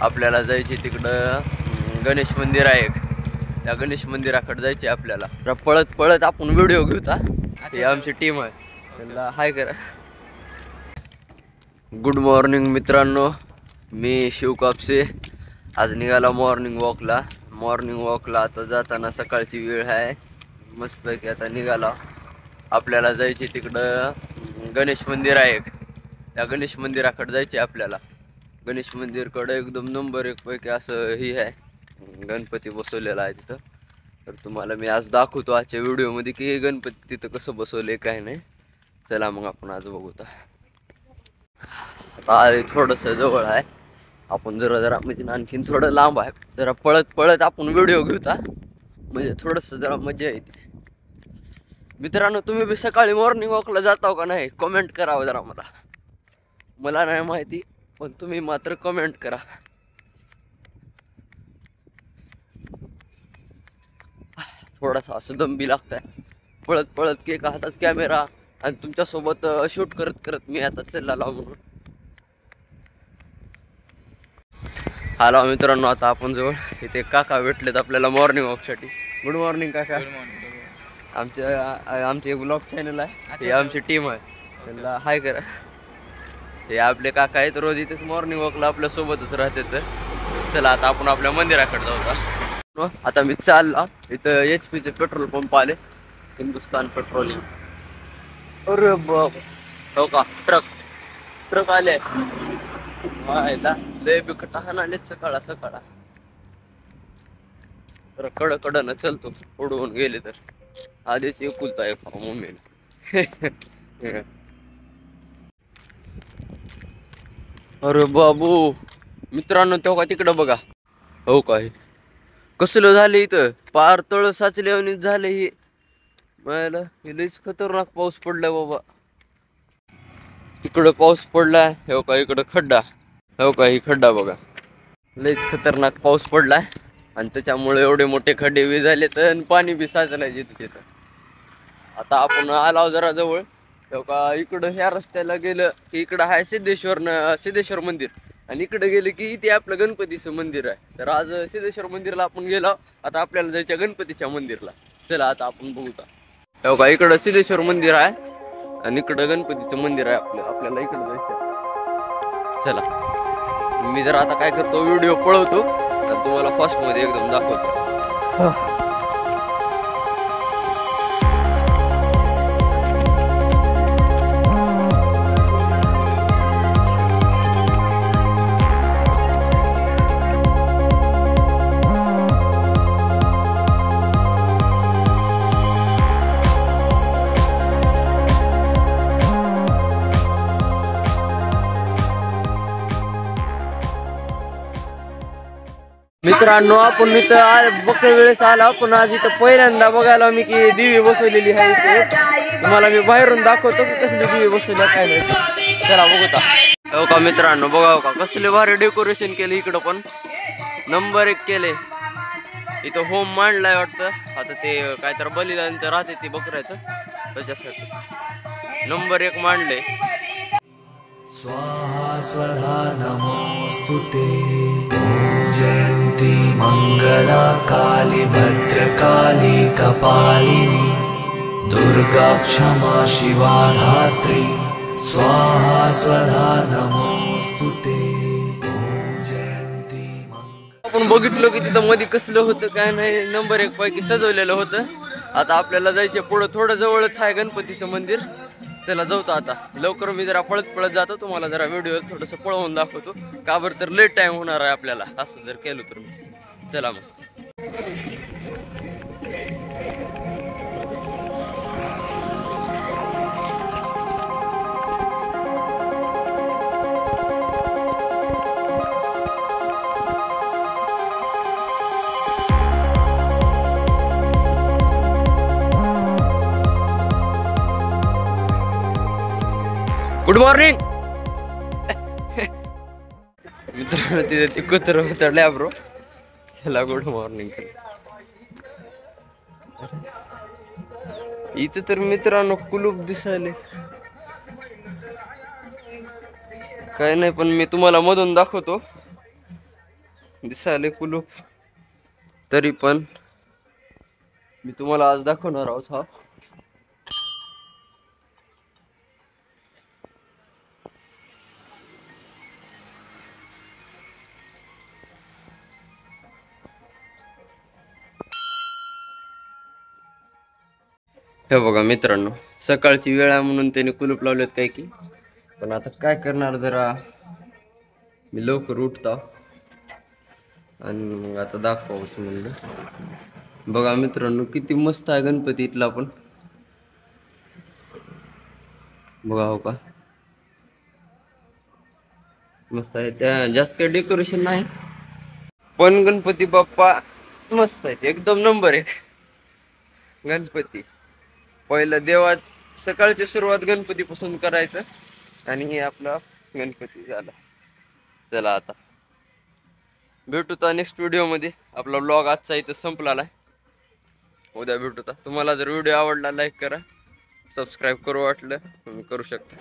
आपल्याला जायचे तिकडं गणेश मंदिर आहे एक, त्या गणेश मंदिराकडे जायचे आपल्याला. तर पळत पळत आपण व्हिडिओ घेऊता. ही आमची टीम आहे, त्यांना हाय करा. गुड मॉर्निंग मित्रांनो, मी शिव कापसे. आज निघाला मॉर्निंग वॉकला. आता जाताना सकाळची वेळ आहे, मस्तपैकी आता निघाला. आपल्याला जायचे तिकडं गणेश मंदिर आहे एक, त्या गणेश मंदिराकडे जायचे आपल्याला. गणेश मंदिरकडे एकदम नंबर एक पैकी असं ही आहे, गणपती बसवलेला आहे तिथं. तर तुम्हाला मी आज दाखवतो आजच्या व्हिडिओमध्ये की गणपती तिथं कसं बसवले काय नाही. चला मग आपण आज बघूता. आता थोडंसं जवळ आहे, आपण जरा म्हणजे आणखीन थोडं लांब आहे. जरा पळत पळत आपण व्हिडिओ घेऊता, म्हणजे थोडंसं जरा मजा येते. मित्रांनो, तुम्ही बी सकाळी मॉर्निंग वॉकला जाताव का नाही कमेंट करावं जरा. मला नाही माहिती, पण तुम्ही मात्र कमेंट करा. थोडासा असं दम बी लागताय पळत पळत, केक हातात कॅमेरा आणि तुमच्यासोबत शूट करत करत मी आता चालला म्हणून. हॅलो मित्रांनो, आता आपण जवळ इथे काका भेटलेत आपल्याला मॉर्निंग वॉकसाठी. गुड मॉर्निंग काका. आमचे एक ब्लॉग चॅनल आहे, हे आमची टीम आहे, त्यांना हाय करा. हे आपले काका आहेत, रोज इथेच मॉर्निंग वॉकला आपल्या सोबतच राहते. तर चला आता आपण आपल्या मंदिराकडे जाऊ. आता मी चालला, इथं HP चे पेट्रोल पंप आले, हिंदुस्तान पेट्रोलिंग. अरे बाप, हो का, ट्रक आले. लय बिकट आलेत सकाळ. तर कडनं चलतो, उडवून गेले तर आधीच एकुलता आहे मम्मी. अरे बाबू मित्रांनो, तेव्हा तिकडं बघा. हो काय कसलं झालं इथं, पार तळ साचले झाले. हे मला लईच खतरनाक पाऊस पडलाय बाबा. तिकडं पाऊस पडलाय, हो का, इकडं खड्डा. हो का, ही खड्डा बघा, लईच खतरनाक पाऊस पडलाय आणि त्याच्यामुळे एवढे मोठे खड्डे बी झाले तर पाणी बी साचलंय तिथं. आता आपण आलो जरा जवळ, हो का, इकडं ह्या रस्त्याला गेलं की इकडं आहे सिद्धेश्वर मंदिर, आणि इकडे गेलं की इथे आपलं गणपतीचं मंदिर आहे. तर आज सिद्धेश्वर मंदिरला आपण गेलो, आता आपल्याला जायचं गणपतीच्या मंदिरला. चला आता आपण बघूता. हो का, इकडं सिद्धेश्वर मंदिर आहे आणि इकडं गणपतीचं मंदिर आहे आपल्याला इकडं जायचं. चला मी जरा आता काय करतो, व्हिडिओ पळवतो आणि तुम्हाला फास्ट मध्ये एकदम दाखवतो. मित्रांनो, आपण इथं बघते वेळेस आला, पण आज इथं पहिल्यांदा बघायला मी की दिवी बसवलेली आहे इथे. तुम्हाला मी बाहेरून दाखवतो की कसली दिवी बसवली काय माहिती. चला बघूता. हो का मित्रांनो, बघा का कसले भारी डेकोरेशन केले. इकडं पण नंबर 1 केले. इथं होम मांडलाय वाटतं, आता ते काय तर बलिदानचं राहते ते बकऱ्याचं, त्याच्यासाठी नंबर 1 मांडले. स्वाहा स्वधा नमोस्तुते. जयंती मंगला काली भद्रकाली कपालिनी दुर्गा क्षमा शिवा धात्री. स्वाहा स्वधा नमोस्तुते. जयंती मंगला. आपण बघितलं की तिथं मध्ये कसलं होतं काय नाही, नंबर 1 पैकी सजवलेलं होतं. आता आपल्याला जायचे पुढं, थोडं जवळच आहे गणपतीचं मंदिर. चला जाऊतो आता लवकर. मी जरा पळत पळत जातो, तुम्हाला जरा व्हिडिओ थोडंसं पळवून दाखवतो. का बरं, तर लेट टाइम होणार आहे आपल्याला असं जर केलं तर. चला मग. गुड मॉर्निंग मित्रांनो, तिथे ते कुत्रं उतरले ब्रो. चला गुड मॉर्निंग. इथं तर मित्रांनो कुलूप दिसायले काय नाही, पण मी तुम्हाला मधून दाखवतो. दिसायले कुलूप, तरी पण मी तुम्हाला आज दाखवणार आहोत हा. हे बघा मित्रांनो, सकाळची वेळ आहे म्हणून त्याने कुलूप लावलेत काय की, पण आता काय करणार, जरा मी लवकर उठतो आणि मग आता दाखवावंच म्हणलं. बघा मित्रांनो, किती मस्त आहे गणपती इथला पण. बघा हो का, मस्त आहे. त्या जास्त काही डेकोरेशन नाही, पण गणपती बाप्पा मस्त आहेत, एकदम नंबर एक गणपती. पहिलं देवात सकाळची सुरुवात गणपतीपासून करायचं आणि हे आपला गणपती झाला. चला आता भेटूता नेक्स्ट व्हिडिओ मध्ये. आपला ब्लॉग आजचा इथं संपलेला आहे. उद्या भेटूता. तुम्हाला जर व्हिडिओ आवडला लाईक करा, सबस्क्राईब करू वाटलं तुम्ही करू शकता.